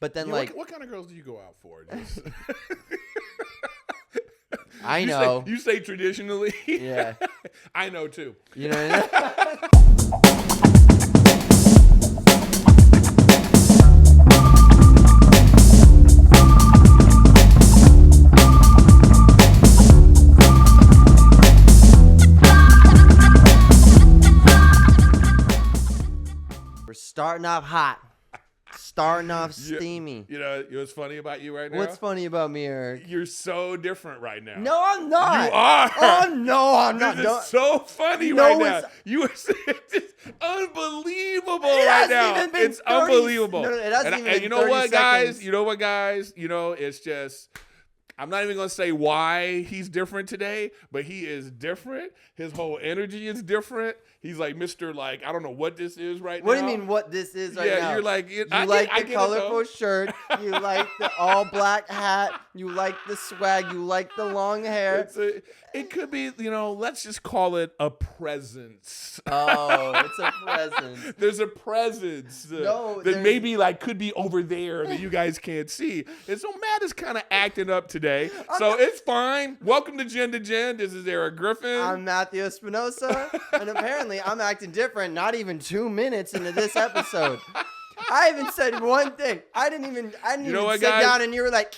But then, what kind of girls do you go out for? Just... I know. You say traditionally. Yeah. I know too. You know what I mean? We're starting off hot. Starting off steamy. You know what's funny about you right now? What's funny about me, Eric? You're so different right now. No, I'm not. You are. Oh, no, I'm not. This is so funny right now. You are it's unbelievable right now. It's unbelievable. No, it hasn't even been 30 seconds. You know what, guys? You know, it's just... I'm not even going to say why he's different today, but he is different. His whole energy is different. He's like Mr. Like, I don't know what this is right now. What do you mean what this is right now? Yeah, you're like... You like the colorful shirt. You like the all-black hat. You like the swag. You like the long hair. It could be, let's just call it a presence. Oh, it's a presence. There's a presence that maybe like could be over there that you guys can't see. And so Matt is kind of acting up today. So it's fine. Welcome to Gen to Gen. This is Erik Griffin. I'm Matthew Espinosa. And apparently I'm acting different not even 2 minutes into this episode. I haven't said one thing. I didn't even sit down and you were like...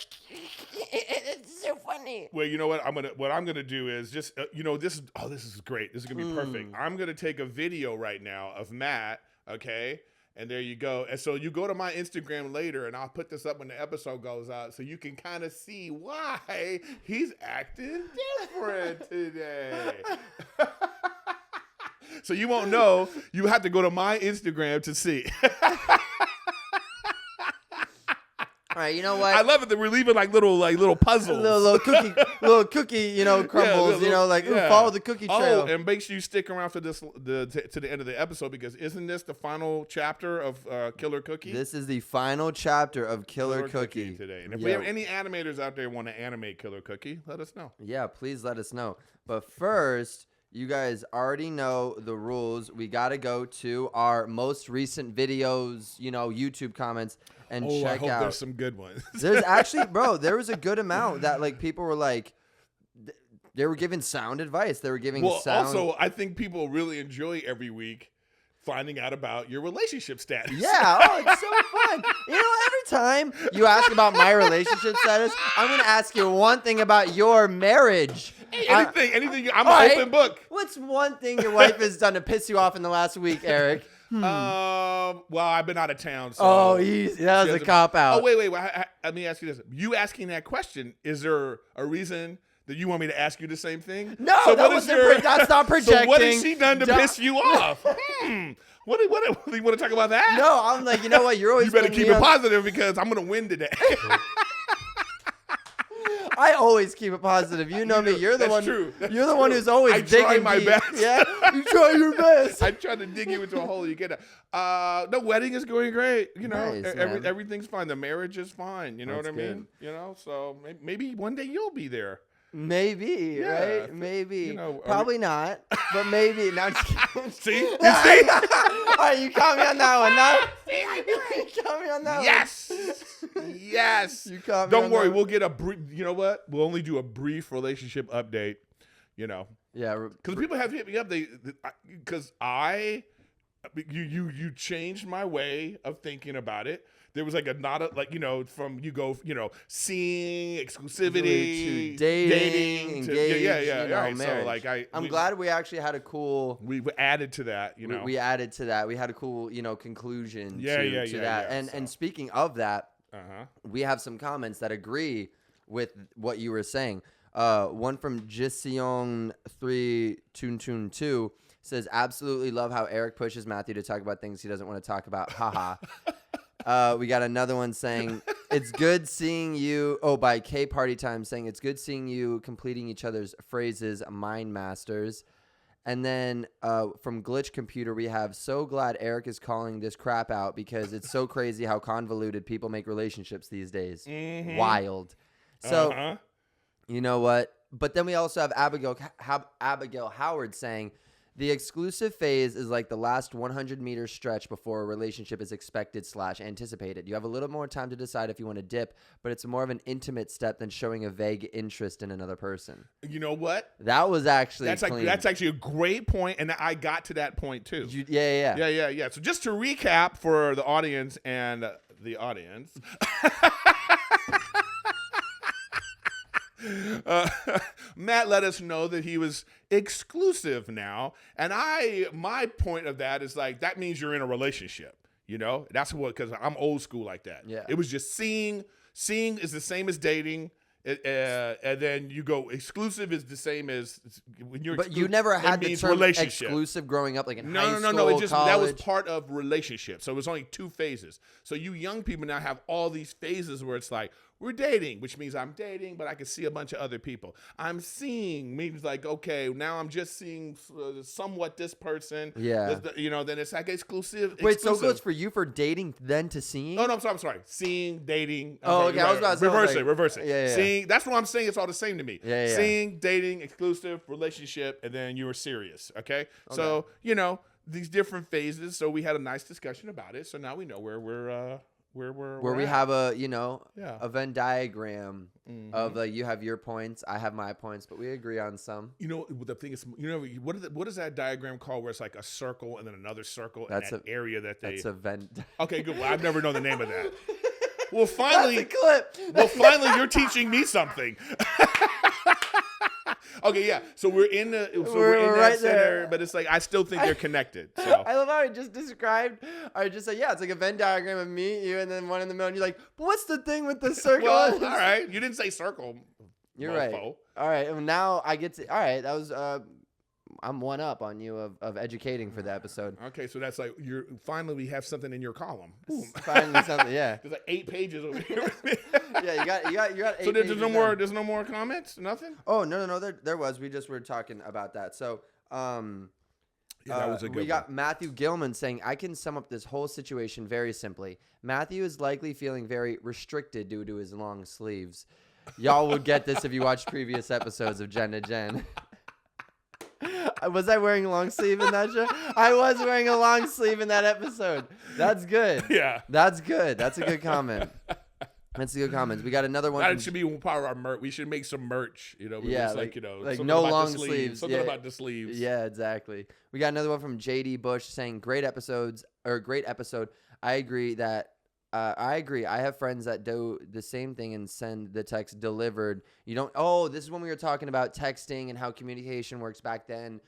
It's so funny. Well, you know what? What I'm gonna do is just this is great. This is gonna be perfect. I'm gonna take a video right now of Matt. Okay, and there you go. And so you go to my Instagram later, and I'll put this up when the episode goes out, so you can kind of see why he's acting different today. So you won't know. You have to go to my Instagram to see. All right, you know what? I love it that we're leaving like little puzzles, little cookie, crumbles. Follow the cookie trail. Oh, and make sure you stick around for this to the end of the episode, because isn't this the final chapter of Killer Cookie? This is the final chapter of Killer Cookie today. And if we have any animators out there who want to animate Killer Cookie, let us know. Yeah, please let us know. But first, you guys already know the rules. We got to go to our most recent videos, YouTube comments, and check out. I hope there's some good ones. There's actually, bro, there was a good amount that like people were like, they were giving sound advice. They were giving sound. Also, I think people really enjoy every week finding out about your relationship status. Yeah, it's so fun. Every time you ask about my relationship status, I'm going to ask you one thing about your marriage. Hey, anything. I'm an open book. What's one thing your wife has done to piss you off in the last week, Eric? Well, I've been out of town. So that was a cop out. Oh, wait. Let me ask you this. You asking that question, is there a reason that you want me to ask you the same thing? No, so that's not projecting. So what has she done to piss you off? What do you want to talk about that? No, I'm like, you know what? You're always You better keep it positive, because I'm going to win today. I always keep it positive. You know me. You're the one. True. You're the one who's always digging I try my best. Yeah, you try your best. I try to dig you into a hole. You get it. The wedding is going great. Nice, everything's fine. The marriage is fine. You know what I mean? So maybe one day you'll be there. Maybe, right? Maybe. Probably not, but maybe. Now, see? You see? All right, you caught me on that one. You caught me on that one. Yes. You caught me. Don't worry. We'll get a brief. You know what? We'll only do a brief relationship update. Yeah. Because people have hit me up. Because you changed my way of thinking about it. There was like from seeing, exclusivity, to dating, engaged, marriage. So I'm glad we actually had a cool. We added to that, We added to that. We had a cool, conclusion to that. And speaking of that, we have some comments that agree with what you were saying. One from Jiseong 3 Tun 2 says, absolutely love how Eric pushes Matthew to talk about things he doesn't want to talk about. Haha. We got another one saying, it's good seeing you. Oh, by K Party Time saying, it's good seeing you completing each other's phrases, mind masters. And then from Glitch Computer, we have, so glad Eric is calling this crap out, because it's so crazy how convoluted people make relationships these days. Mm-hmm. Wild. So, you know what? But then we also have Abigail Howard saying, The exclusive phase is like the last 100-meter stretch before a relationship is expected/anticipated. You have a little more time to decide if you want to dip, but it's more of an intimate step than showing a vague interest in another person. You know what? That was actually clean. That's actually a great point, and I got to that point too. Yeah. So just to recap for the audience and the audience. Matt let us know that he was exclusive now, and my point of that is like that means you're in a relationship. You know, that's what, because I'm old school like that. Yeah, it was just seeing is the same as dating. And then you go exclusive is the same as when you're. But you never had the term exclusive growing up, like in high school, No. It just college. That was part of relationship. So it was only 2 phases. So you young people now have all these phases where it's like we're dating, which means I'm dating, but I can see a bunch of other people. I'm seeing means like okay, now I'm just seeing somewhat this person. Yeah. Then it's like exclusive. Wait, so it goes for you for dating then to seeing? Oh no, I'm sorry. Seeing, dating. Okay, I was about to say reverse it. Yeah. Seeing. That's what I'm saying. It's all the same to me. Yeah. Seeing, dating, exclusive, relationship, and then you were serious. Okay. So these different phases. So we had a nice discussion about it. So now we know where we have a Venn diagram of like you have your points, I have my points, but we agree on some. The thing is, what is that diagram called where it's like a circle and then another circle that's in that area that they. That's a Venn. Okay, good. Well, I've never known the name of that. Well, finally, that's a clip. Well, finally, you're teaching me something. Okay, yeah. So we're in that right center, there. but it's like I still think they're connected. So I love how I just described. I just said, it's like a Venn diagram of me, you, and then one in the middle. And you're like, but what's the thing with the circle? Well, all right. You didn't say circle. You're right. All right. Well, now I get to. All right. That was. I'm one up on you of educating for the episode. Okay, so that's like finally we have something in your column. Finally something, yeah. There's like 8 pages over here. Yeah, you got 8 so pages. There's no more comments? Nothing? Oh, no, there was. We just were talking about that. So, that was a good we got Matthew Gilman saying, I can sum up this whole situation very simply. Matthew is likely feeling very restricted due to his long sleeves. Y'all would get this if you watched previous episodes of Jen to Jen. Was I wearing a long sleeve in that show? I was wearing a long sleeve in that episode. That's good. Yeah. That's good. That's a good comment. That's a good comment. We got another one. That should be part of our merch. We should make some merch. Like no long sleeves. Something about the sleeves. Yeah, exactly. We got another one from JD Bush saying, great episode. I agree that. I agree. I have friends that do the same thing and send the text delivered. You don't. Oh, this is when we were talking about texting and how communication works back then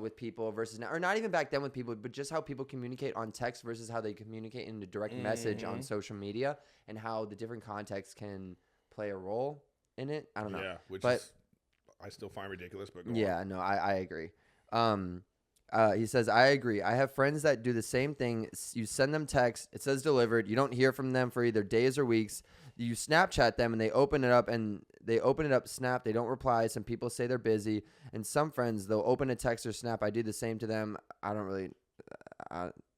with people versus now, or not even back then with people, but just how people communicate on text versus how they communicate in a direct message on social media, and how the different contexts can play a role in it. I don't know. Yeah, I still find ridiculous, but go on. No, I agree. He says, I agree. I have friends that do the same thing. You send them text. It says delivered. You don't hear from them for either days or weeks. You Snapchat them and they open it up, snap. They don't reply. Some people say they're busy. And some friends, they'll open a text or snap. I do the same to them. I don't really.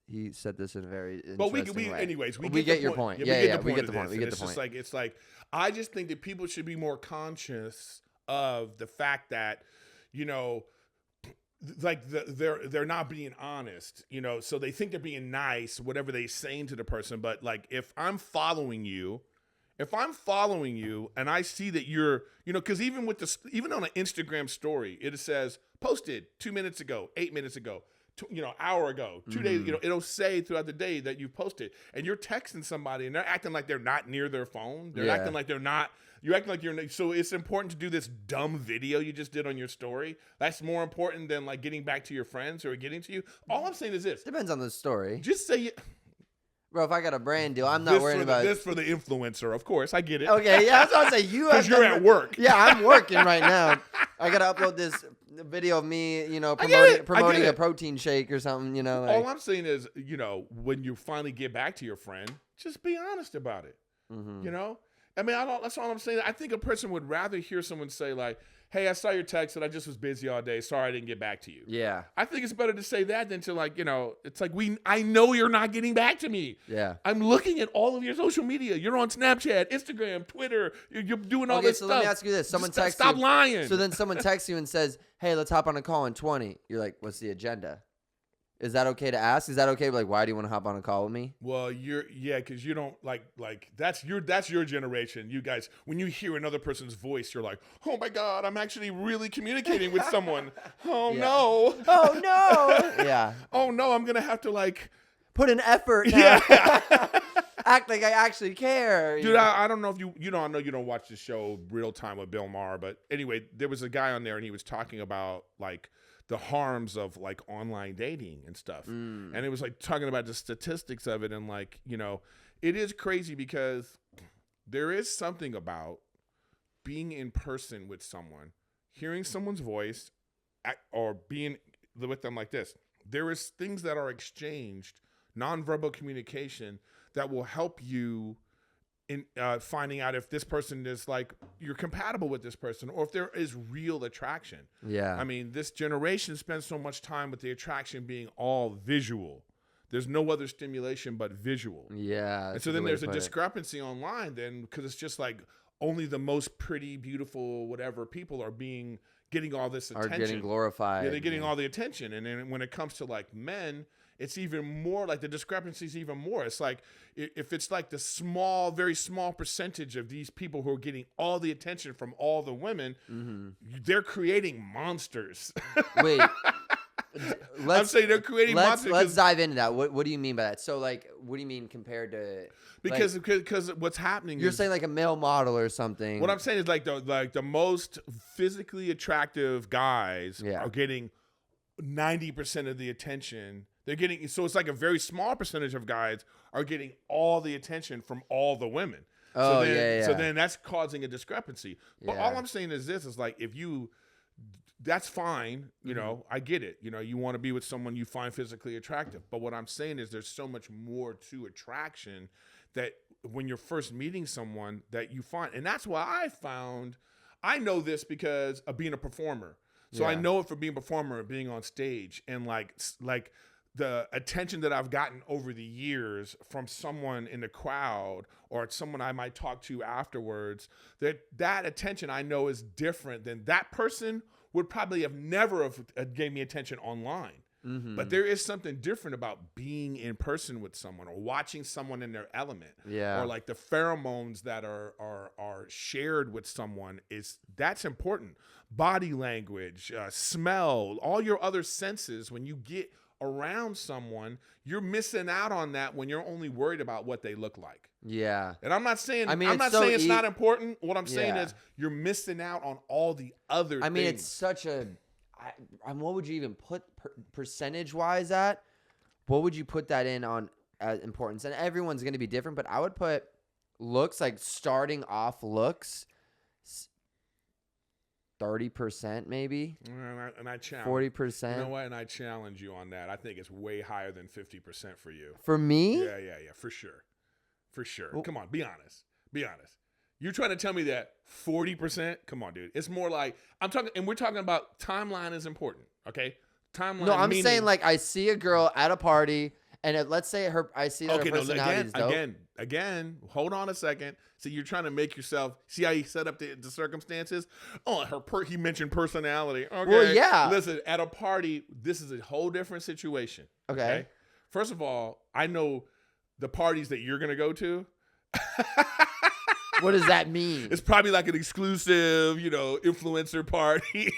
He said this in a very interesting way. Anyways, we get your point. Yeah, we get the point. It's like I just think that people should be more conscious of the fact that, like they're not being honest, so they think they're being nice, whatever they're saying to the person. But like, if I'm following you and I see that you're, because even on an Instagram story, it says posted 2 minutes ago, 8 minutes ago, hour ago, 2 days, it'll say throughout the day that you've posted, and you're texting somebody and they're acting like they're not near their phone. They're acting like they're not. You're acting like you're. So it's important to do this dumb video you just did on your story. That's more important than like getting back to your friends or getting to you. All I'm saying is this. Depends on the story. Just say. Bro, if I got a brand deal, I'm not worried about this for the influencer. Of course, I get it. Okay, yeah, that's what I'm saying. Because you're at work. Yeah, I'm working right now. I gotta upload this video of me, promoting a protein shake or something. All I'm saying is, when you finally get back to your friend, just be honest about it. I mean, that's all I'm saying. I think a person would rather hear someone say like, hey, I saw your text and I just was busy all day. Sorry I didn't get back to you. Yeah. I think it's better to say that than to like, it's like I know you're not getting back to me. Yeah. I'm looking at all of your social media. You're on Snapchat, Instagram, Twitter. You're doing all this stuff. Okay, so let me ask you this. Someone texts Stop lying. So then someone texts you and says, hey, let's hop on a call in 20. You're like, what's the agenda? Is that okay to ask? Is that okay? Like, why do you want to hop on a call with me? Well, because you don't like that's your generation. You guys, when you hear another person's voice, you're like, oh my God, I'm actually really communicating with someone. Oh no. Oh no. Yeah. Oh no, I'm gonna have to like put an effort now. Yeah. Act like I actually care. Dude, I don't know if I know you don't watch the show Real Time with Bill Maher, but anyway, there was a guy on there and he was talking about like the harms of like online dating and stuff. And it was like talking about the statistics of it. And like, it is crazy because there is something about being in person with someone, hearing someone's voice or being with them like this. There is things that are exchanged, nonverbal communication that will help you in finding out if this person is like you're compatible with this person or if there is real attraction. Yeah. I mean, this generation spends so much time with the attraction being all visual. There's no other stimulation but visual. Yeah. And so then there's a discrepancy online then because it's just like only the most pretty, beautiful, whatever people are getting all this attention. Are getting glorified. Yeah, they're getting all the attention. And then when it comes to like men, it's even more like the discrepancy is even more. It's like if it's like the very small percentage of these people who are getting all the attention from all the women, they're creating monsters. Wait, I'm saying they're creating monsters. Let's dive into that. What do you mean by that? So like, what do you mean compared to? Because what's happening you're saying like a male model or something. What I'm saying is like the most physically attractive guys are getting 90% of the attention. They're getting so it's like a very small percentage of guys are getting all the attention from all the women. Oh, So then that's causing a discrepancy. But all I'm saying is this is like that's fine. I get it. You want to be with someone you find physically attractive. But what I'm saying is there's so much more to attraction that when you're first meeting someone that you find. And that's why I know this because of being a performer. So I know it for being a performer and being on stage and like the attention that I've gotten over the years from someone in the crowd or someone I might talk to afterwards, that attention I know is different than that person would probably have never have gave me attention online. But there is something different about being in person with someone or watching someone in their element. Or like the pheromones that are shared with someone that's important. Body language, smell, all your other senses when you get around someone, you're missing out on that when you're only worried about what they look like. Yeah. And I'm not saying it's not important. What I'm saying is you're missing out on all the other things. It's such a what would you even put percentage-wise at? What would you put that in on importance? And everyone's going to be different, but I would put looks, like starting off looks, 30% maybe. And I challenge 40%. You know what? And I challenge you on that. I think it's way higher than 50% for you. For me? Yeah, for sure. For sure. Well, come on, be honest. Be honest. You're trying to tell me that 40%? Come on, dude. It's more like we're talking about timeline is important, okay? Timeline. No, I'm saying like I see a girl at a party and let's say I see that her personality is dope. Again, hold on a second. So you're trying to make yourself see how you set up the circumstances. Oh, he mentioned personality. Okay. Well, yeah. Listen, at a party, this is a whole different situation. Okay. First of all, I know the parties that you're gonna go to. What does that mean? It's probably like an exclusive, influencer party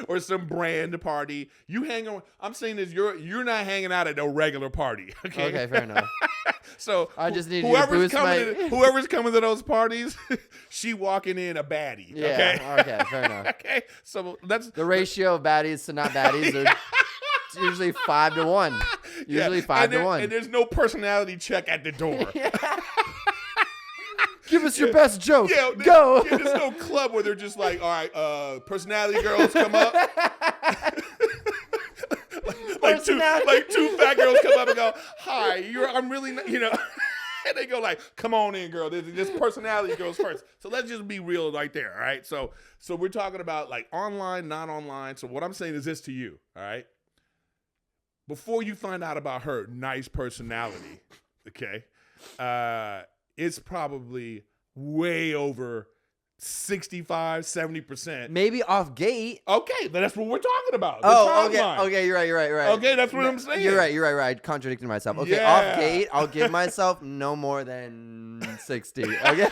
or some brand party. You hang on. I'm saying is you're not hanging out at no regular party. Okay, fair enough. So I just need whoever's coming to those parties, she walking in a baddie. Yeah. Okay, fair enough. Okay, so that's the ratio of baddies to not baddies. It's usually 5 to 1. Usually 5 to 1. And there's no personality check at the door. Give us your best joke. Go. There's no club where they're just like, all right, personality girls come up. like two fat girls come up and go, hi, I'm really, And they go like, come on in, girl. This personality goes first. So let's just be real right there, all right? So we're talking about like online, not online. So what I'm saying is this to you, all right? Before you find out about her nice personality, okay, it's probably way over 65, 70%. Maybe off gate. Okay, but that's what we're talking about. Okay, you're right. Okay, that's what I'm saying. You're right. I contradicted myself. Okay, yeah. Off gate, I'll give myself no more than 60. Okay.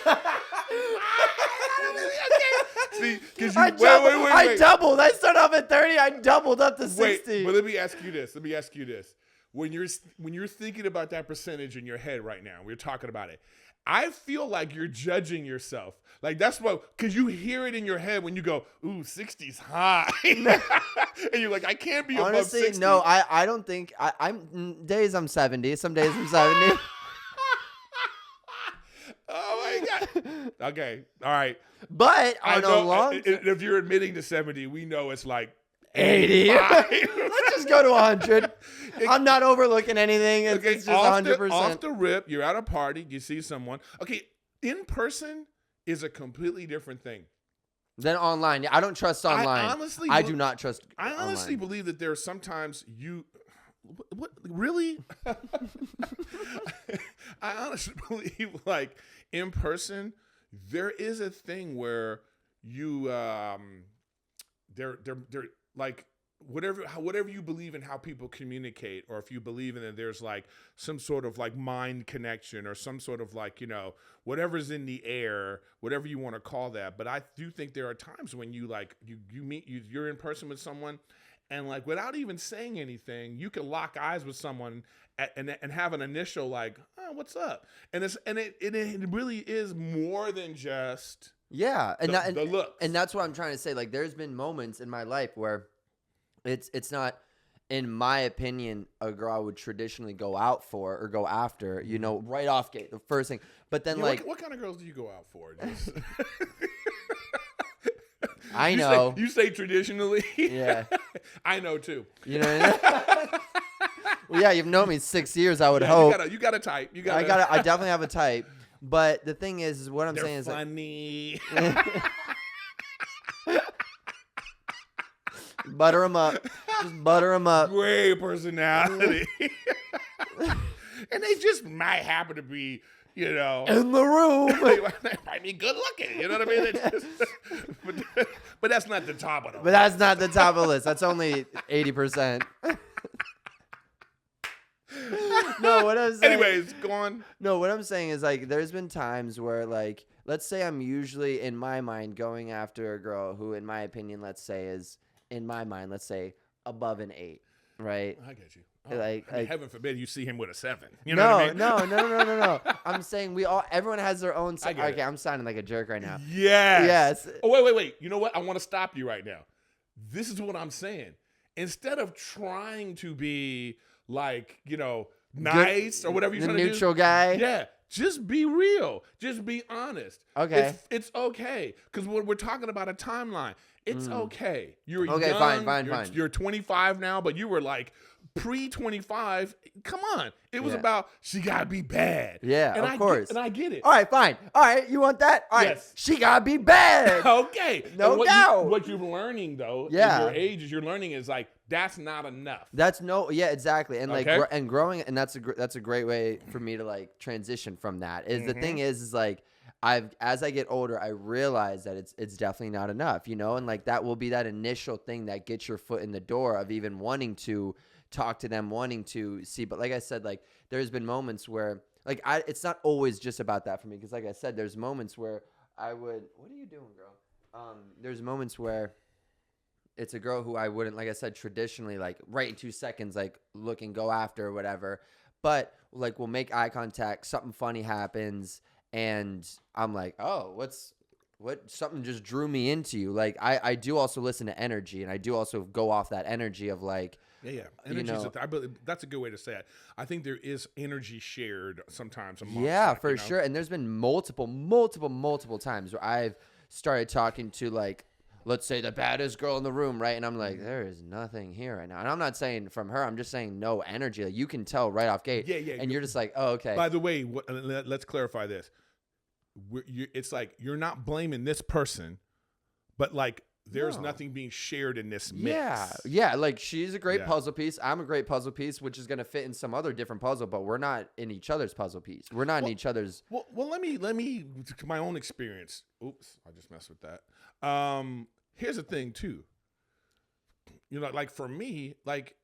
See, because I doubled. I started off at 30. I doubled up to 60. Wait, but let me ask you this. When you're thinking about that percentage in your head right now, we're talking about it. I feel like you're judging yourself. Like that's what, because you hear it in your head when you go, ooh, 60's high. And you're like, I can't be above 60. No, I don't think, I'm days I'm 70. Some days I'm 70. Oh my God. Okay. All right. But on a long, if you're admitting to 70, we know it's like 80. Let's just go to 100. I'm not overlooking anything. It's just 100%. Off the rip, you're at a party, you see someone. Okay, in person is a completely different thing than online. I don't trust online. I do not trust I honestly online. believe that there are sometimes what really? I honestly believe like in person, there is a thing where you they're like whatever you believe in how people communicate, or if you believe in that there's like some sort of like mind connection or some sort of like, whatever's in the air, whatever you want to call that. But I do think there are times when you like you're in person with someone and like without even saying anything, you can lock eyes with someone and have an initial like, oh, what's up? And it really is more than just the looks. And that's what I'm trying to say. Like there's been moments in my life where it's not, in my opinion, a girl I would traditionally go out for or go after, right off gate, the first thing. But then what kind of girls do you go out for? I know. You say traditionally? Yeah. I know too. You know what I mean? Well, yeah, you've known me 6 years, I would hope. You got a type. I definitely have a type. But the thing is what I'm saying is funny. Butter them up. Just butter them up. Great personality. And they just might happen to be, in the room. They might be good looking. You know what I mean? But that's not the top of the list. But that's not the top of the list. That's only 80%. No, what I'm saying. Anyways, go on. No, what I'm saying is like there's been times where like let's say I'm usually in my mind going after a girl who in my opinion let's say is in my mind let's say above an 8, right? I get you. Like heaven forbid you see him with a 7. You know what I mean? No. I'm saying everyone has their own. Okay, I'm sounding like a jerk right now. Yes. Oh wait. You know what? I want to stop you right now. This is what I'm saying. Instead of trying to be like, nice or whatever you're trying to do. The neutral guy. Yeah. Just be real. Just be honest. Okay. It's okay. Because when we're talking about a timeline, it's okay. You're okay, young. Fine. You're 25 now, but you were like pre-25. Come on. It was about she got to be bad. Yeah, and of course. And I get it. All right, fine. All right, you want that? All right. Yes. She got to be bad. Okay. No doubt. What you're learning, though, in your age, is you're learning is like, that's not enough. Exactly. And like, and growing, and that's a great way for me to like transition from that. Is the thing is like, as I get older, I realize that it's definitely not enough, and like that will be that initial thing that gets your foot in the door of even wanting to talk to them, wanting to see. But like I said, like there's been moments where like it's not always just about that for me. Cause like I said, there's moments where what are you doing, girl? There's moments where it's a girl who I wouldn't, like I said, traditionally, like right in 2 seconds, like look and go after or whatever. But like we'll make eye contact, something funny happens, and I'm like, oh, something just drew me into you. Like I do also listen to energy, and I do also go off that energy of like, energy. I believe that's a good way to say it. I think there is energy shared sometimes amongst. Yeah, for sure. And there's been multiple times where I've started talking to like let's say the baddest girl in the room, right? And I'm like, there is nothing here right now. And I'm not saying from her. I'm just saying no energy. Like, you can tell right off gate. Yeah. And you're just like, oh, okay. By the way, let's clarify this. It's like you're not blaming this person, but like there's nothing being shared in this mix. Yeah. Like, she's a great puzzle piece. I'm a great puzzle piece, which is going to fit in some other different puzzle, but we're not in each other's puzzle piece. We're not in each other's. Well, let me to my own experience. Oops, I just messed with that. Here's the thing too. You know, like for me, like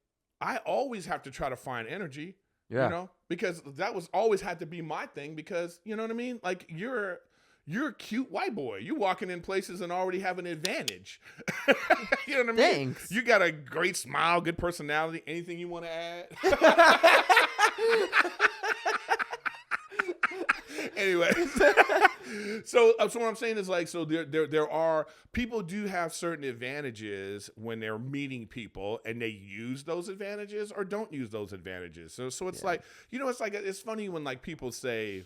I always have to try to find energy. Yeah. You know, because that was always had to be my thing. Because you know what I mean. Like you're a cute white boy. You walking in places and already have an advantage. You know what I mean? Thanks. You got a great smile, good personality. Anything you want to add? Anyway, so what I'm saying is like, so there are people do have certain advantages when they're meeting people, and they use those advantages or don't use those advantages. So it's like, you know, it's funny when like people say.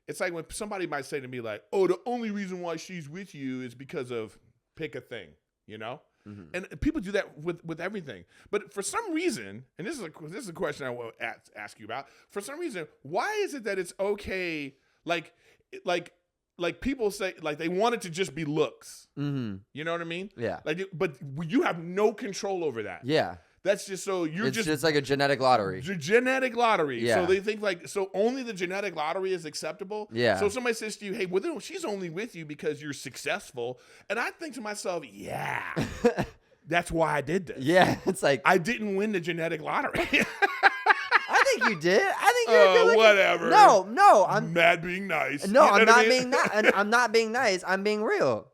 It's like when somebody might say to me like, oh, the only reason why she's with you is because of pick a thing, you know? Mm-hmm. And people do that with everything. But for some reason, and this is a question I want to ask you about. For some reason, why is it that it's okay, like people say, like they want it to just be looks. Mm-hmm. You know what I mean? Yeah. Like, but you have no control over that. Yeah. That's just so it's just like a genetic lottery. Genetic lottery. Yeah. So they think like, so only the genetic lottery is acceptable. Yeah. So if somebody says to you, hey, well, she's only with you because you're successful. And I think to myself, yeah, that's why I did this. Yeah. It's like, I didn't win the genetic lottery. I think you did. I think you're good looking. Whatever. No. I'm mad being nice. No, I'm not being nice. I'm not being nice. I'm being real.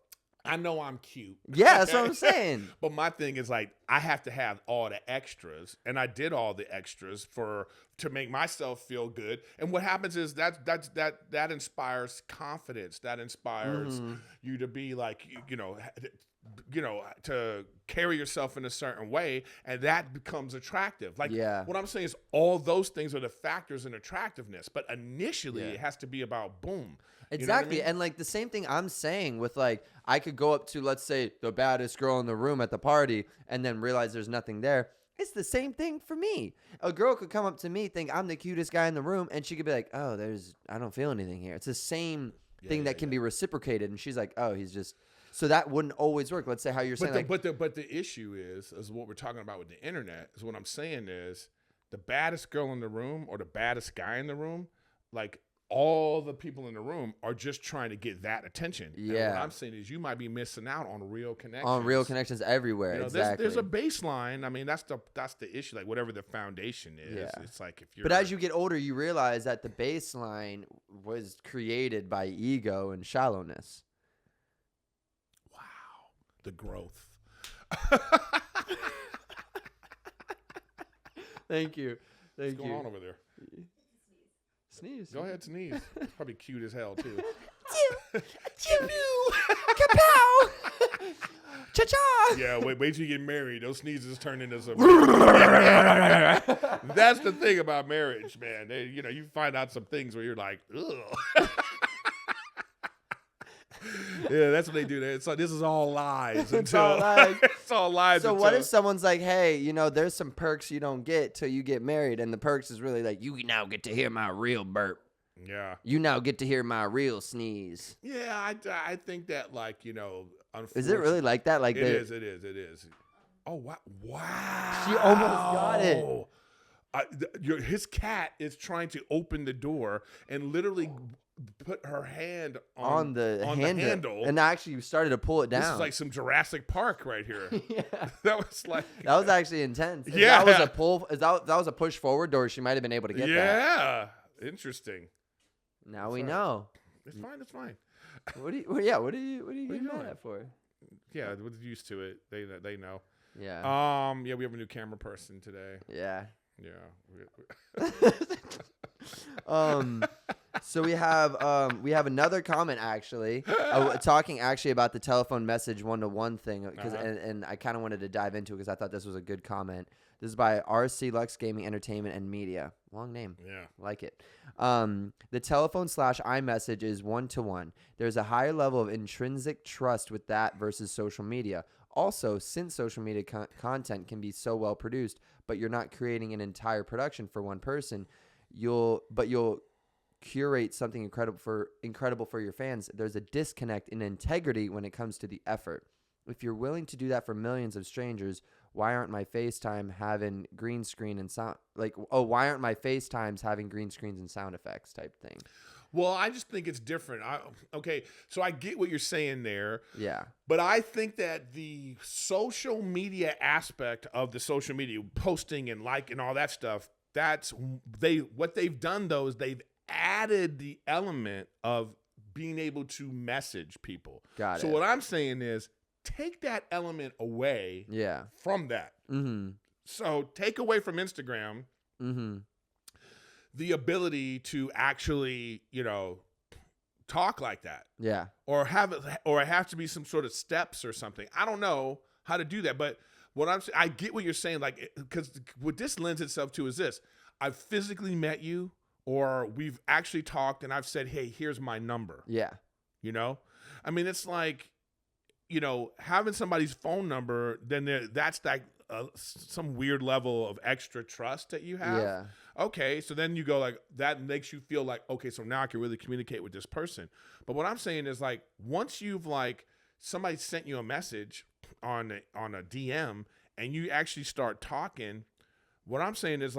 I know I'm cute. Yeah, that's what I'm saying. But my thing is like, I have to have all the extras, and I did all the extras to make myself feel good. And what happens is that inspires confidence. That inspires you to be like, you know, to carry yourself in a certain way, and that becomes attractive. Like, what I'm saying is all those things are the factors in attractiveness, but initially it has to be about boom. Exactly. You know what I mean? And like the same thing I'm saying with like, I could go up to, let's say, the baddest girl in the room at the party and then realize there's nothing there. It's the same thing for me. A girl could come up to me, think I'm the cutest guy in the room, and she could be like, oh, I don't feel anything here. It's the same thing that can be reciprocated. And she's like, oh, he's just, so that wouldn't always work. Let's say how you're saying. But the issue is what we're talking about with the internet, is what I'm saying is the baddest girl in the room or the baddest guy in the room, like, all the people in the room are just trying to get that attention. Yeah. And what I'm saying is you might be missing out on real connections. On real connections everywhere. You know, exactly. There's a baseline. I mean, that's the issue. Like whatever the foundation is, it's like if you're. But as you get older, you realize that the baseline was created by ego and shallowness. Wow, the growth. Thank you. What's going on over there? Sneeze. Go ahead, sneeze. It's probably cute as hell, too. Kapow! Cha-cha! Yeah, wait till you get married. Those sneezes turn into some... That's the thing about marriage, man. You find out some things where you're like, ugh. Yeah, that's what they do. It's like, this is all lies. It's all lies. It's all lies. So what if someone's like, hey, there's some perks you don't get till you get married, and the perks is really like, you now get to hear my real burp. Yeah. You now get to hear my real sneeze. Yeah, I think that, like, is it really like that? Like it is. Oh, wow. She almost got it. His cat is trying to open the door and literally put her hand on the handle, and actually started to pull it down. This is like some Jurassic Park right here. Yeah. That was actually intense. Yeah. That was a pull. That was a push forward door. She might have been able to get that. Yeah. Interesting. Now we know. It's fine. What are you getting mad at for? Yeah, we're used to it. They know. Yeah. Yeah, we have a new camera person today. Yeah. Yeah. So we have another comment actually, talking actually about the telephone message 1-to-1 thing, because and I kind of wanted to dive into it because I thought this was a good comment. This is by RC Lux Gaming Entertainment and Media. Long name. Yeah. Like it. The telephone/iMessage is 1-to-1. There's a higher level of intrinsic trust with that versus social media. Also, since social media content can be so well produced, but you're not creating an entire production for one person, you'll curate something incredible for your fans. There's a disconnect in integrity when it comes to the effort. If you're willing to do that for millions of strangers, why aren't my FaceTime having green screen and sound why aren't my FaceTimes having green screens and sound effects type thing? Well, I just think it's different. So I get what you're saying there. Yeah. But I think that the social media aspect of the social media posting and and all that stuff, what they've done though is they've added the element of being able to message people. Got it. So what I'm saying is take that element away from that. Mm-hmm. So take away from Instagram the ability to actually, talk like that. Yeah. Or have to be some sort of steps or something. I don't know how to do that, but I get what you're saying, because what this lends itself to is this. I've physically met you, or we've actually talked and I've said, hey, here's my number. Yeah. I mean, it's like, having somebody's phone number, then that's some weird level of extra trust that you have. Yeah. Okay, so then you go that makes you feel like, okay, so now I can really communicate with this person. But what I'm saying is once you've somebody sent you a message on a DM and you actually start talking, what I'm saying is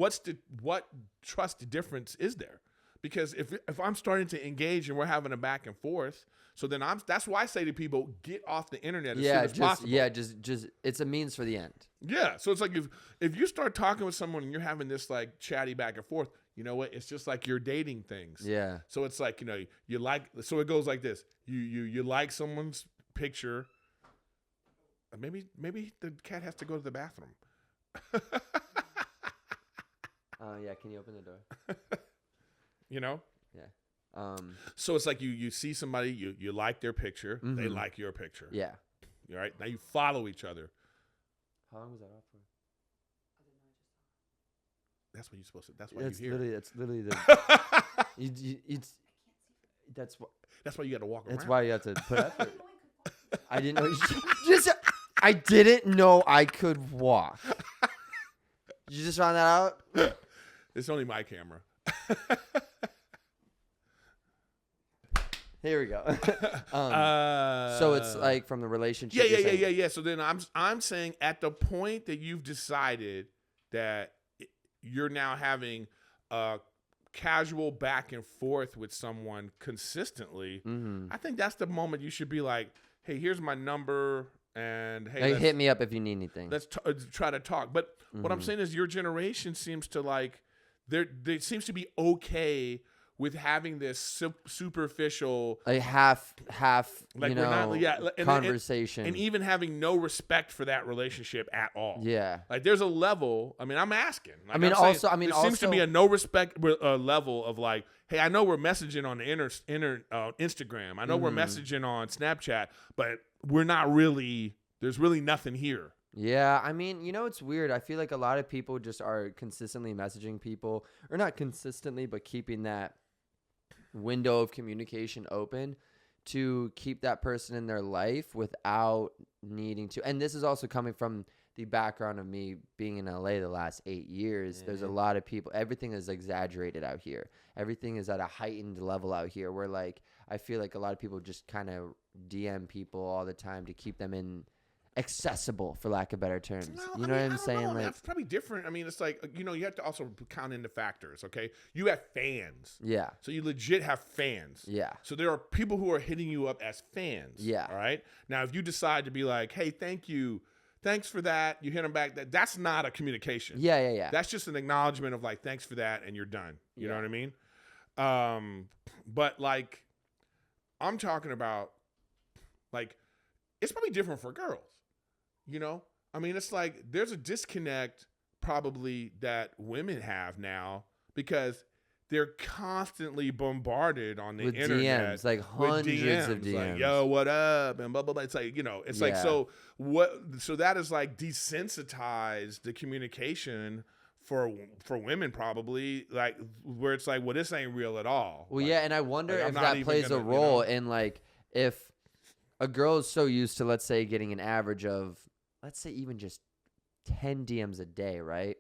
what trust difference is there? Because if I'm starting to engage and we're having a back and forth, so then that's why I say to people, get off the internet as soon as possible. Yeah, just it's a means for the end. Yeah, so it's if you start talking with someone and you're having this chatty back and forth, you know what? It's just like you're dating things. Yeah. So it's so it goes like this. You like someone's picture. Maybe the cat has to go to the bathroom. Yeah, can you open the door? Yeah. So it's like you see somebody, you like their picture, they like your picture. Yeah. All right. Now you follow each other. How long was that off for? That's what you're supposed to. That's why you're here. That's literally the. That's why you got to walk around. That's why you have to put effort. I didn't know. I didn't know I could walk. Did you just find that out? It's only my camera. Here we go. So it's from the relationship. Yeah. So then I'm saying at the point that you've decided that you're now having a casual back and forth with someone consistently, I think that's the moment you should be like, hey, here's my number, and hey, hit me up if you need anything. Let's try to talk. But what I'm saying is your generation seems to there seems to be okay with having this superficial, half conversation, and even having no respect for that relationship at all. Yeah, there's a level. I mean, I'm asking. There seems to be a no respect level of hey, I know we're messaging on the Instagram. I know we're messaging on Snapchat, but we're not really. There's really nothing here. Yeah, I mean, it's weird. I feel like a lot of people just are consistently messaging people, or not consistently, but keeping that window of communication open to keep that person in their life without needing to. And this is also coming from the background of me being in LA the last 8 years. There's a lot of people. Everything is exaggerated out here. Everything is at a heightened level out here where I feel like a lot of people just kind of DM people all the time to keep them accessible, for lack of better terms. What I'm saying? That's probably different. I mean, it's you have to also count into factors, okay? You have fans. Yeah. So you legit have fans. Yeah. So there are people who are hitting you up as fans. Yeah. All right? Now, if you decide to be like, hey, thank you, thanks for that, you hit them back, that's not a communication. Yeah. That's just an acknowledgement of thanks for that, and you're done. You know what I mean? But I'm talking about it's probably different for girls. I mean, it's there's a disconnect probably that women have now because they're constantly bombarded on the with internet DMs, like hundreds of DMs. Like, yo, what up? And blah, blah, blah. It's like, it's like, so that is like desensitized the communication for women, probably, like, where it's like, well, this ain't real at all. Well, like, yeah. And I wonder if that plays a role in, like, if a girl is so used to, let's say, getting an average of, let's say, even just 10 DMs a day, right?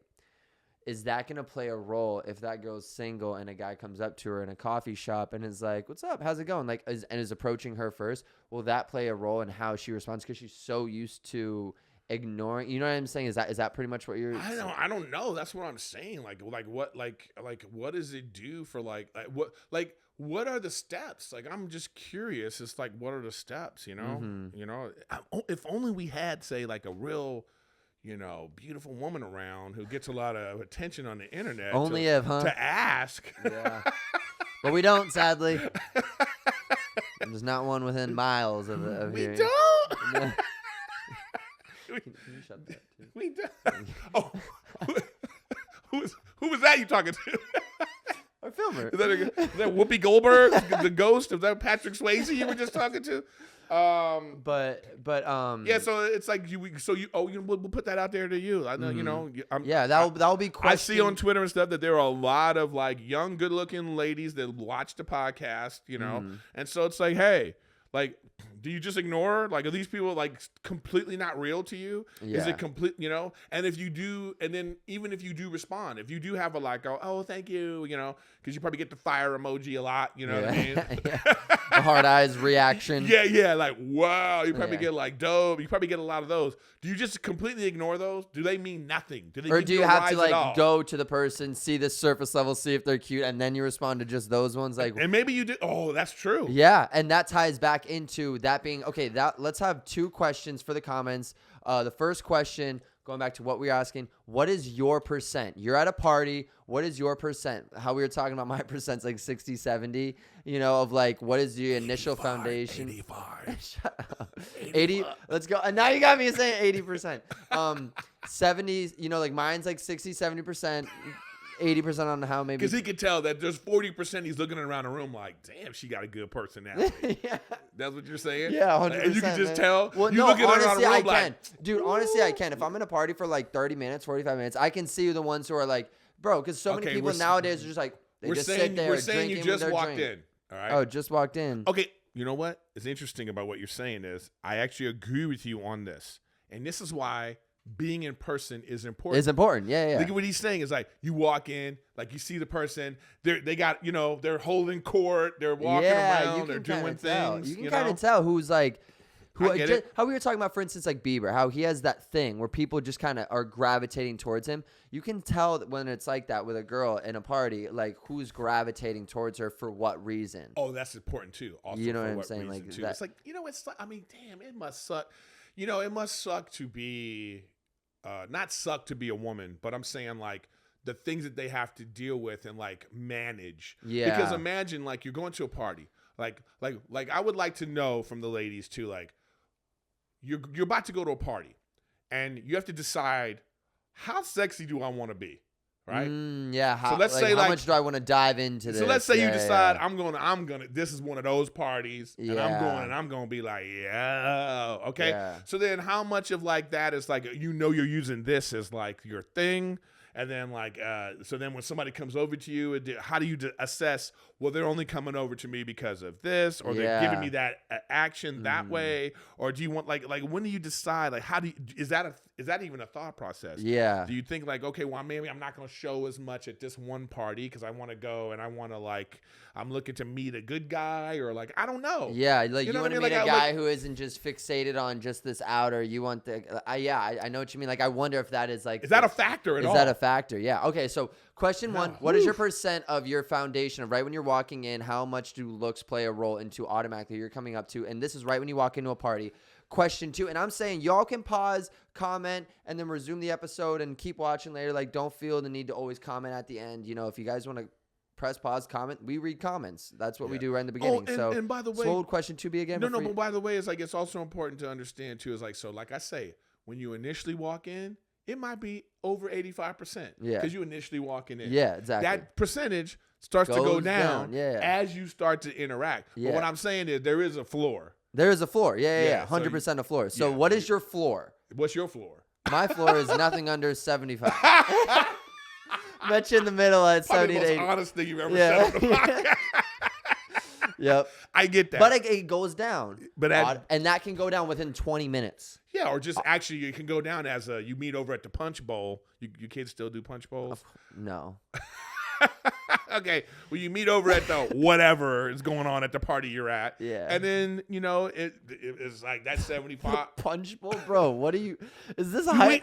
Is that going to play a role if that girl's single and a guy comes up to her in a coffee shop and is like, what's up? How's it going? Like, is approaching her first? Will that play a role in how she responds? Because she's so used to ignoring. You know what I'm saying? Is that pretty much what you're saying? I don't know. That's what I'm saying. Like what does it do for what are the steps? Like, I'm just curious. It's like, what are the steps? If only we had, say, like, a real, beautiful woman around who gets a lot of attention on the internet. To ask. Yeah. But we don't, sadly. There's not one within miles of here. We don't. No. Can you shut that, too? We don't. Oh, who was that you talking to? Our filmer. Is that Whoopi Goldberg, the ghost? Is that Patrick Swayze you were just talking to? But yeah. So it's like we'll put that out there to you. I know, that'll be question. I see on Twitter and stuff that there are a lot of like young, good-looking ladies that watch the podcast, and so it's like, hey, like, do you just ignore her? Like, are these people like completely not real to you? Yeah. Is it complete, And if you do, and then even if you do respond, if you do have a like, oh, thank you, because you probably get the fire emoji a lot, what I mean? The hard eyes reaction. Yeah, like, wow. You probably get like dope. You probably get a lot of those. Do you just completely ignore those? Do they mean nothing? Do you have to like go to the person, see the surface level, see if they're cute, and then you respond to just those ones? Like, and maybe you did. Oh, that's true. Yeah, and that ties back into that being okay. Let's have two questions for the comments. The first question, going back to what we were asking, what is your percent? You're at a party. What is your percent? How we were talking about my percent's like 60, 70, of like, what is the initial 85, foundation? 85. Shut up. 80. Let's go. And now you got me saying 80%. 70, like mine's like 60, 70%. 80% on how maybe. Because he could tell that there's 40% he's looking around the room like, damn, she got a good personality. Yeah. That's what you're saying? Yeah, 100%. And you can just tell? Well, you no, looking honestly, around the room I like, can. Dude, honestly, I can. If I'm in a party for like 30 minutes, 45 minutes, I can see the ones who are like, bro, because so many people nowadays are just like, they just sit there we're saying drinking you just with their walked drink. in. All right. Oh, just walked in. Okay. You know what is interesting about what you're saying is I actually agree with you on this. And this is why being in person is important. It's important. Yeah. Look at what he's saying is like, you walk in, like you see the person, they got, they're holding court, they're walking around, they're doing things. You can kind of tell who's like, how we were talking about, for instance, like Bieber, how he has that thing where people just kind of are gravitating towards him. You can tell that when it's like that with a girl in a party, like who's gravitating towards her for what reason. Oh, that's important too. Also, you know what I'm saying? Like too. It's like, it's like, I mean, damn, it must suck. It must suck to be, not suck to be a woman, but I'm saying like the things that they have to deal with and like manage. Yeah. Because imagine like you're going to a party, like I would like to know from the ladies too, like you're about to go to a party and you have to decide how sexy do I want to be. Right. Yeah. So let's say how much do I want to dive into this? So let's say you decide I'm gonna. This is one of those parties, and I'm gonna be like, yeah, okay. Yeah. So then, how much of like that is like you're using this as like your thing, and then like so then when somebody comes over to you, how do you assess? Well, they're only coming over to me because of this, or they're giving me that action that way, or do you want like when do you decide? Like, how do you, is that even a thought process? Yeah. Do you think like, okay, well, maybe I'm not going to show as much at this one party because I want to go and I want to like, I'm looking to meet a good guy, or like, I don't know. Yeah, like you want to meet a guy who isn't just fixated on just this outer. You want the, I know what you mean. Like, I wonder if that is like, is that a factor at all? Is that a factor? Yeah. Okay. So question one, what is your percent of your foundation of right when you're walking in? How much do looks play a role into automatically you're coming up to? And this is right when you walk into a party. Question two, and I'm saying y'all can pause, comment, and then resume the episode and keep watching later. Like, don't feel the need to always comment at the end. If you guys want to press pause, comment, we read comments. That's what we do right in the beginning. And by the way, so what would question two be again? No, but by the way, it's like, it's also important to understand too, is like, so like I say, when you initially walk in, it might be over 85%. Yeah. Because you initially walking in. Yeah, exactly. That percentage, starts to go down yeah. as you start to interact. Yeah. But what I'm saying is there is a floor. There is a floor. Yeah. 100% a floor. So what is your floor? What's your floor? My floor is nothing under 75. Met you in the middle at 70 to 80. Probably the most honest thing you've ever said on the podcast. Yep. I get that. But it goes down. And that can go down within 20 minutes. Yeah, or just actually it can go down as you meet over at the punch bowl. You kids still do punch bowls? No. Okay, well, you meet over at the whatever is going on at the party you're at. Yeah. And then, it's like that 75. Punch bowl? Bro, what are you? Is this a high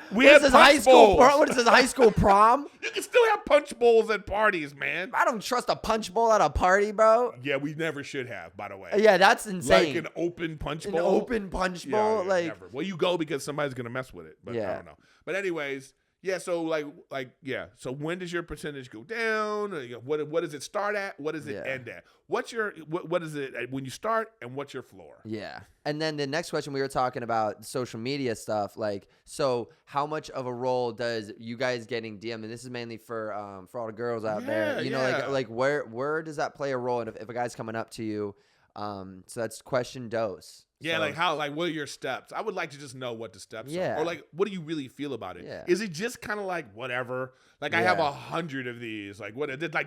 school prom? What is this, high school prom? You can still have punch bowls at parties, man. I don't trust a punch bowl at a party, bro. Yeah, we never should have, by the way. Yeah, that's insane. Like an open punch bowl? An open punch bowl? Yeah, never. Well, you go because somebody's going to mess with it, but I don't know. But anyways... Yeah, so so when does your percentage go down? What does it start at? What does it end at? What is it when you start, and what's your floor? Yeah. And then the next question, we were talking about social media stuff. Like, so how much of a role does you guys getting DM? And this is mainly for all the girls out there. You know, like where does that play a role? And if a guy's coming up to you, so that's question dose. Yeah, so, what are your steps? I would like to just know what the steps are. Or what do you really feel about it? Yeah. Is it just kind of like whatever? Like I have 100 of these. Like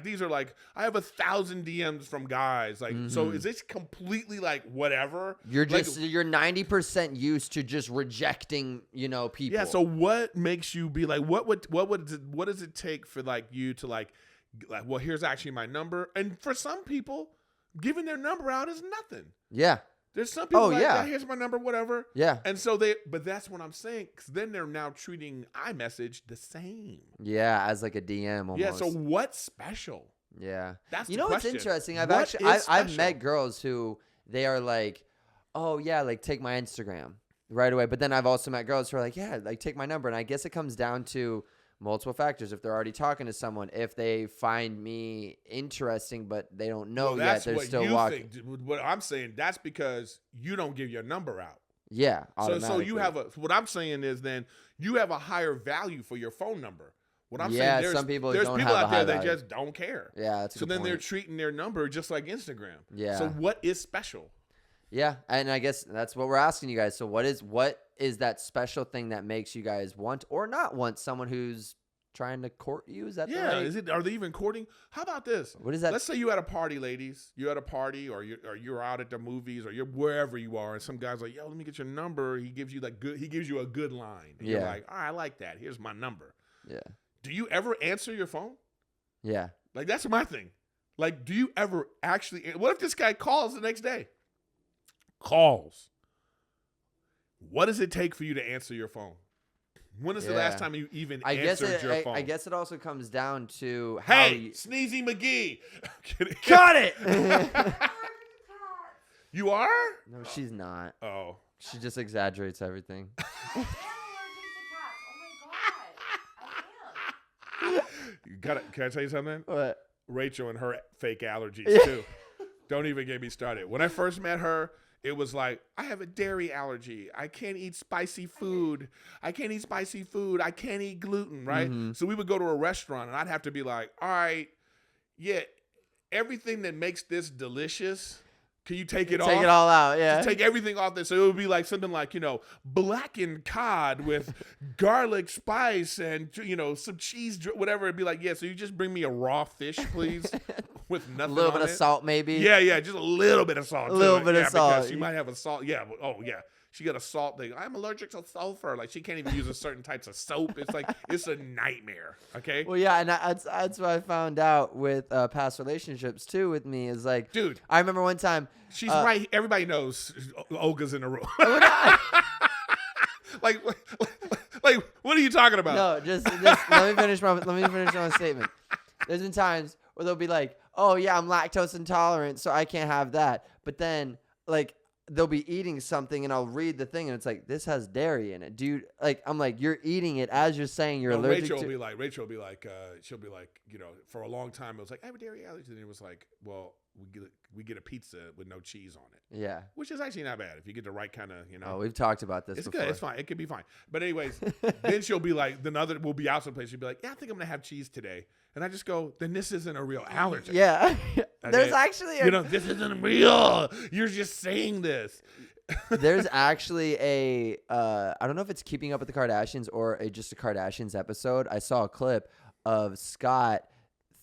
these are like I have 1,000 DMs from guys. Like so is this completely like whatever? You're just you're 90% used to just rejecting, people. Yeah, so what makes you be like what does it take for like you to like well, here's actually my number? And for some people, giving their number out is nothing. Yeah. There's some people here's my number, whatever. Yeah. And so but that's what I'm saying, because then they're now treating iMessage the same. Yeah, as like a DM almost. Yeah, so what's special? Yeah. That's the question. What's interesting? I've met girls who they are like, oh yeah, like take my Instagram right away. But then I've also met girls who are like, yeah, like take my number. And I guess it comes down to multiple factors. If they're already talking to someone, if they find me interesting but they don't know yet, they're still walking. What I'm saying, that's because you don't give your number out. Yeah. So you have what I'm saying is then you have a higher value for your phone number. What I'm saying, there's people out there that just don't care. Yeah, that's a good point. They're treating their number just like Instagram. Yeah. So what is special? Yeah, and I guess that's what we're asking you guys. So what is that special thing that makes you guys want or not want someone who's trying to court you? Is that are they even courting? How about this? What is that? Let's say you at a party, ladies. You're at a party, or you're out at the movies, or you're wherever you are, and some guy's like, "Yo, let me get your number." He gives you a good line. And you're like, "All right, I like that. Here's my number." Yeah. Do you ever answer your phone? Yeah. Like that's my thing. Like, do you ever actually? What if this guy calls the next day? Calls. What does it take for you to answer your phone? When is the last time you even answered your phone? I guess it also comes down to how Sneezy McGee. Got it. You are? No, she's not. Oh. She just exaggerates everything. Can I tell you something? What? Rachel and her fake allergies too. Don't even get me started. When I first met her, it was like, I have a dairy allergy. I can't eat spicy food. I can't eat gluten, right? Mm-hmm. So we would go to a restaurant, and I'd have to be like, all right, yeah, everything that makes this delicious, can you take it off? Take it all out, yeah. Just take everything off there. So it would be like something like, blackened cod with garlic spice and, some cheese, whatever. It'd be like, yeah, so you just bring me a raw fish, please, with nothing on it. A little bit of salt, maybe. Yeah, just a little bit of salt. A little bit of salt. Because she might have a salt. Yeah, yeah. She got a salt thing. I'm allergic to sulfur. Like, she can't even use certain types of soap. It's like, it's a nightmare. Okay? Well, yeah, and that's what I found out with past relationships, too, with me, is like, dude, I remember one time. She's right. Everybody knows Olga's in the room. like, what are you talking about? No, just let me finish my statement. There's been times where they'll be like, oh, yeah, I'm lactose intolerant, so I can't have that. But then, like, they'll be eating something, and I'll read the thing, and it's like, this has dairy in it, dude. Like, I'm like, you're eating it as you're saying you're allergic Rachel will be like, she'll be like, for a long time, it was like, I have a dairy allergy. And it was like, well, we get a pizza with no cheese on it. Yeah. Which is actually not bad if you get the right kind of, Oh, we've talked about this it's before. Good. It's fine. It could be fine. But anyways, then she'll be like, we'll be out someplace. She'll be like, yeah, I think I'm going to have cheese today. And I just go, then this isn't a real allergy. Yeah. There's actually this isn't real. You're just saying this. There's actually I don't know if it's Keeping Up with the Kardashians or just a Kardashians episode. I saw a clip of Scott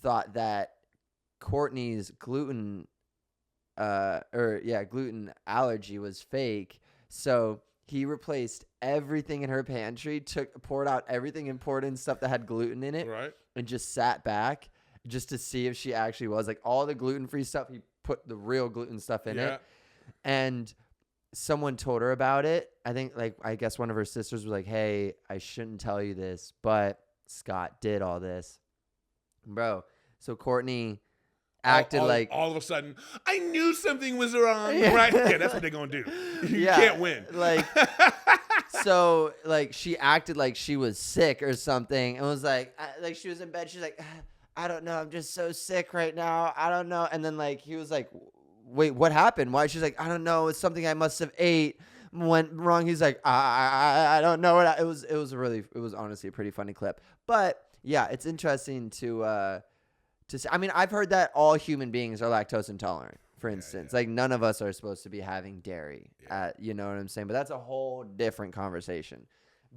thought that Kourtney's gluten allergy was fake. So he replaced everything in her pantry, poured out everything important stuff that had gluten in it, right, and just sat back just to see if she actually was. Like all the gluten-free stuff, he put the real gluten stuff in it. And someone told her about it. I guess one of her sisters was like, hey, I shouldn't tell you this, but Scott did all this. Bro, so Kourtney acted like all of a sudden, I knew something was wrong, right? Yeah, that's what they're going to do. You can't win. So she acted like she was sick or something and was like she was in bed. She's like, I don't know. I'm just so sick right now. I don't know. And then he was like, wait, what happened? Why? She's like, I don't know. It's something I must have ate. Went wrong. He's like, I don't know. It was honestly a pretty funny clip. But yeah, it's interesting to see. I mean, I've heard that all human beings are lactose intolerant, for instance. Yeah. None of us are supposed to be having dairy. You know what I'm saying? But that's a whole different conversation.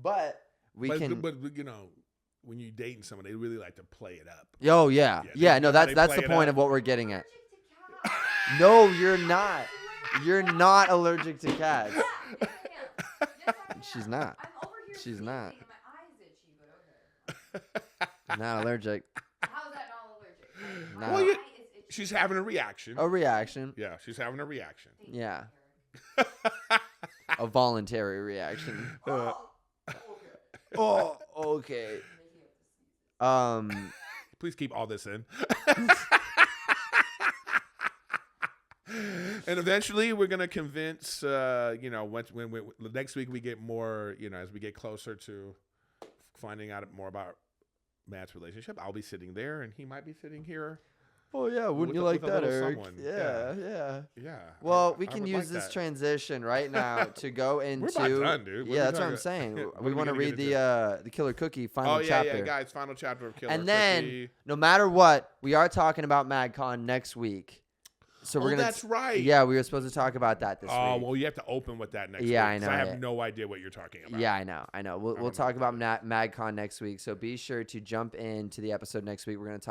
But when you're dating someone, they really like to play it up. Oh, yeah. No, that's the point of what we're getting at. No, you're not. You're not allergic to cats. Yes, I am. She's not. I'm over here She's not. and my eyes itchy, but okay. Not allergic. How's that not allergic? No. Well, she's having a reaction. A reaction. Yeah, she's having a reaction. Yeah. A voluntary reaction. Oh, okay. Please keep all this in. And eventually we're going to convince, when next week we get more, as we get closer to finding out more about Matt's relationship, I'll be sitting there and he might be sitting here. Oh, yeah. Wouldn't you like that, Eric? Yeah. Well, we can use this transition right now to go into. We're not done, dude. Yeah, that's what I'm saying. We want to read the Killer Cookie final chapter. Oh, yeah, guys. Final chapter of Killer Cookie. And then, no matter what, we are talking about MagCon next week. So we're gonna. That's right. Yeah, we were supposed to talk about that this week. Oh, well, you have to open with that next week. Yeah, I know. I have no idea what you're talking about. Yeah, I know. We'll talk about MagCon next week. So be sure to jump into the episode next week. We're just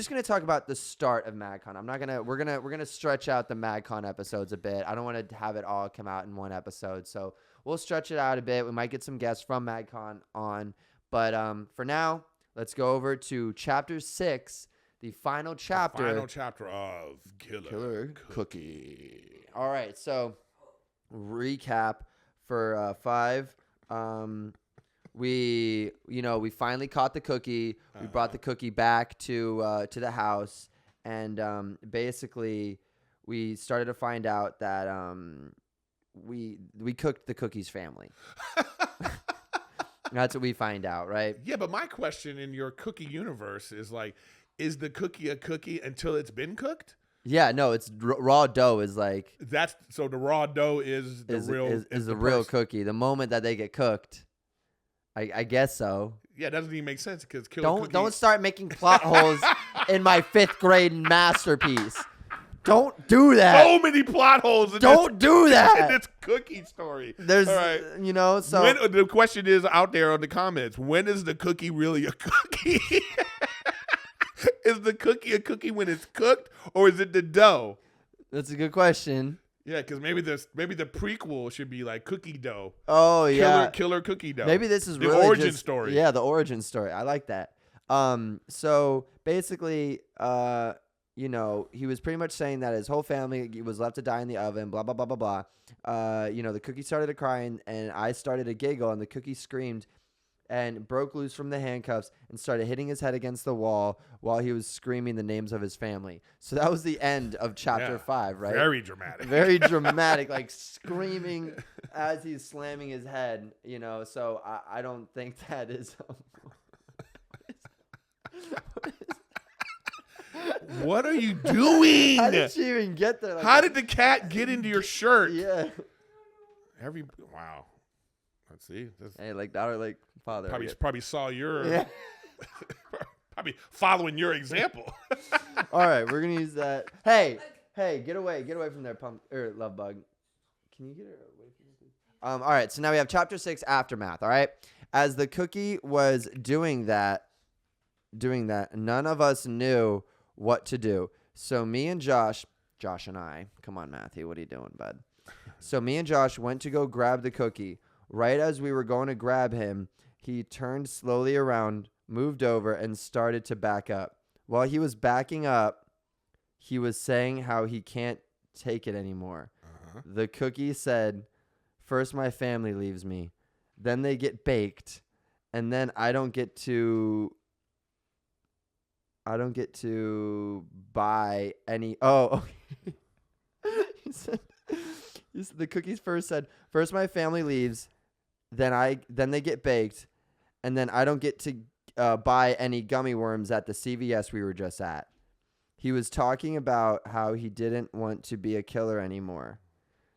gonna talk about the start of MagCon. We're gonna stretch out the MagCon episodes a bit. I don't want to have it all come out in one episode. So we'll stretch it out a bit. We might get some guests from MagCon on, but for now, let's go over to chapter 6. The final chapter. The final chapter of Killer Cookie. All right, so recap for 5. We finally caught the cookie. We brought the cookie back to the house, and basically we started to find out that we cooked the cookie's family. That's what we find out, right? Yeah, but my question in your cookie universe is is the cookie a cookie until it's been cooked? Yeah, no, it's raw dough is so the raw dough is the real cookie. The moment that they get cooked, I guess so. Yeah, it doesn't even make sense because don't start making plot holes in my 5th grade masterpiece. Don't do that. So many plot holes. Don't do that. In this cookie story. There's, all right. So the question is out there on the comments: when is the cookie really a cookie? Is the cookie a cookie when it's cooked, or is it the dough? That's a good question. Yeah, because maybe the prequel should be like cookie dough. Oh yeah, killer cookie dough. Maybe this is the really origin story. Yeah, the origin story. I like that. So basically, he was pretty much saying that his whole family was left to die in the oven. Blah blah blah blah blah. The cookie started to cry and I started to giggle, and the cookie screamed and broke loose from the handcuffs and started hitting his head against the wall while he was screaming the names of his family. So that was the end of chapter 5, right? Very dramatic. Very dramatic, screaming as he's slamming his head, So I don't think that is... What are you doing? How did she even get there? Like How did the cat get into your shirt? Yeah. Wow. Let's see. Hey, like daughter, like father. Probably saw your. Yeah. Probably following your example. All right, we're gonna use that. Hey, get away from there, love bug. Can you get her away from there? All right, so now we have chapter 6, aftermath. All right, as the cookie was doing that, none of us knew what to do. So me and Josh and I, come on, Matthew, what are you doing, bud? So me and Josh went to go grab the cookie. Right as we were going to grab him, he turned slowly around, moved over, and started to back up. While he was backing up, he was saying how he can't take it anymore. Uh-huh. The cookie said, "First my family leaves me, then they get baked, and then I don't get to buy any." Oh, okay. The cookies first said, "First my family leaves, then they get baked, and then I don't get to buy any gummy worms at the CVS we were just at." He was talking about how he didn't want to be a killer anymore.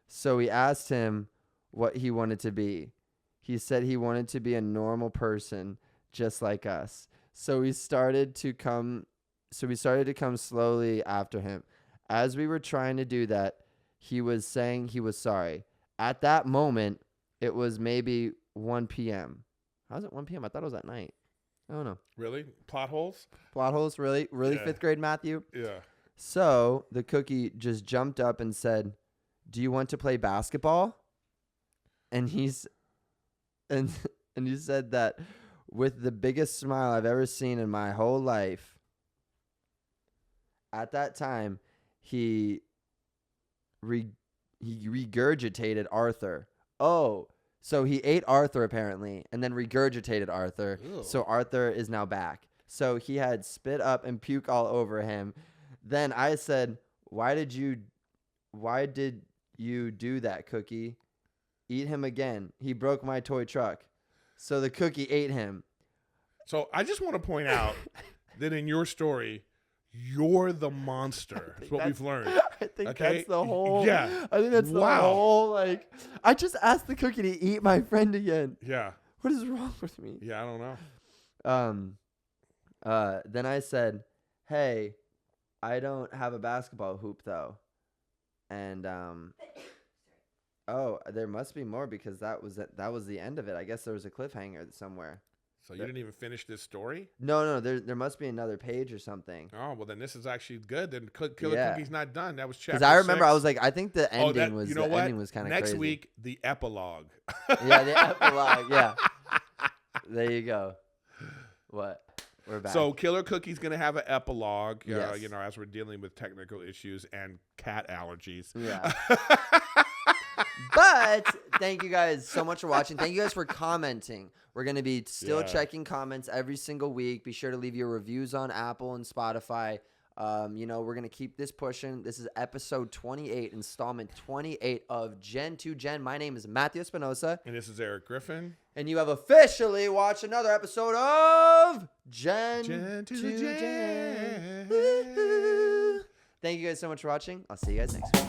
So we asked him what he wanted to be. He said he wanted to be a normal person just like us. So we started to come slowly after him. As we were trying to do that, he was saying he was sorry. At that moment, it was maybe 1 p.m. How's it 1 p.m.? I thought it was at night. I don't know. Really? Plot holes? Plot holes? Really? Really, yeah. 5th grade Matthew? Yeah. So the cookie just jumped up and said, "Do you want to play basketball?" And he said that with the biggest smile I've ever seen in my whole life. At that time, he regurgitated Arthur. Oh, so he ate Arthur apparently and then regurgitated Arthur. Ew. So Arthur is now back. So he had spit up and puke all over him. Then I said, why did you do that, Cookie? Eat him again. He broke my toy truck." So the cookie ate him. So I just want to point out that in your story, you're the monster. That's what we've learned. I think that's the whole. Yeah. I think that's the whole. Like, I just asked the cookie to eat my friend again. Yeah. What is wrong with me? Yeah, I don't know. Then I said, "Hey, I don't have a basketball hoop though," and oh, there must be more because that was the end of it. I guess there was a cliffhanger somewhere. So you didn't even finish this story? No. There must be another page or something. Oh, well, then this is actually good. Then Killer Cookie's not done. That was chapter 6. Because I remember I was like, I think the ending was kind of crazy. Next week, the epilogue. Yeah, the epilogue. Yeah. There you go. What? We're back. So Killer Cookie's going to have an epilogue, yes. As we're dealing with technical issues and cat allergies. Yeah. But thank you guys so much for watching. Thank you guys for commenting. We're going to be still checking comments every single week. Be sure to leave your reviews on Apple and Spotify. We're going to keep this pushing. This is episode 28, installment 28 of Gen to Gen. My name is Matthew Espinosa. And this is Erik Griffin. And you have officially watched another episode of Gen to Gen. Thank you guys so much for watching. I'll see you guys next week.